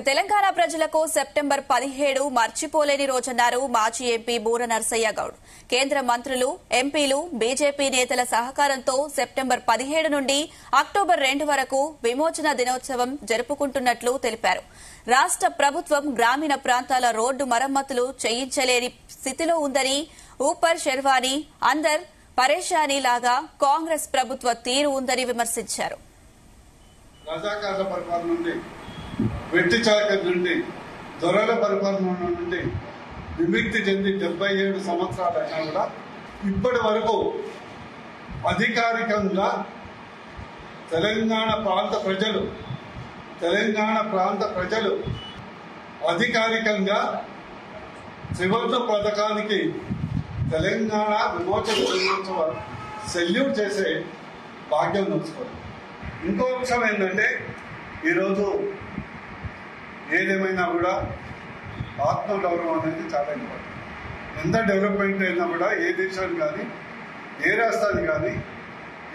తెలంగాణ ప్రజలకు సెప్టెంబర్ 17 మర్చిపోలేని రోజన్నారు మాజీ ఎంపీ బూర నర్సయ్య గౌడ్. కేంద్ర మంత్రులు, ఎంపీలు, బీజేపీ నేతల సహకారంతో సెప్టెంబర్ 17 నుండి అక్టోబర్ 2 వరకు విమోచన దినోత్సవం జరుపుకుంటున్నట్లు తెలిపారు. రాష్ట్ర ప్రభుత్వం గ్రామీణ ప్రాంతాల రోడ్డు మరమ్మతులు చేయించలేని స్థితిలో ఉందని, ఊపర్ షెర్వానీ అందర్ పరేషానీ లాగా కాంగ్రెస్ ప్రభుత్వ తీరు ఉందని విమర్శించారు. వెట్టి చాకరి నుండి దొరల పరిపాలన నుండి విముక్తి చెంది 77 సంవత్సరాలైనా కూడా ఇప్పటి వరకు అధికారికంగా తెలంగాణ ప్రాంత ప్రజలు అధికారికంగా త్రివర్ణ పథకానికి తెలంగాణ విమోచన దినోత్సవ సెల్యూట్ చేసే భాగ్యం నడుచుకోవాలి. ఇంకో అంశం ఏంటంటే ఈరోజు ఏదేమైనా కూడా ఆత్మగౌరవం అనేది చాలా ఇంపార్టెంట్. ఎంత డెవలప్మెంట్ అయినా కూడా ఏ దేశాన్ని కానీ, ఏ రాష్ట్రాన్ని కానీ,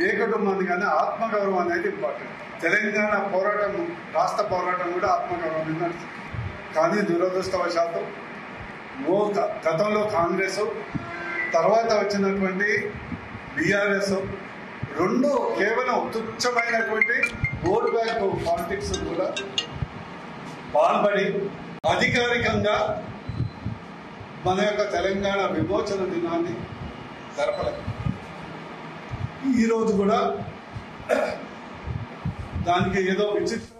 ఏ కుటుంబాన్ని కానీ ఆత్మగౌరవం అనేది ఇంపార్టెంట్. తెలంగాణ పోరాటం, రాష్ట్ర పోరాటం కూడా ఆత్మగౌరవం మీద నడుస్తుంది. కానీ దురదృష్టవశాత్తు గతంలో కాంగ్రెస్, తర్వాత వచ్చినటువంటి బీఆర్ఎస్ రెండు కేవలం తుచ్చమైనటువంటి ఓట్ బ్యాంక్ పాలిటిక్స్ కూడా పాల్పడి అధికారికంగా మన యొక్క తెలంగాణ విమోచన దినాన్ని జరపలేదు. ఈరోజు కూడా దానికి ఏదో విచిత్ర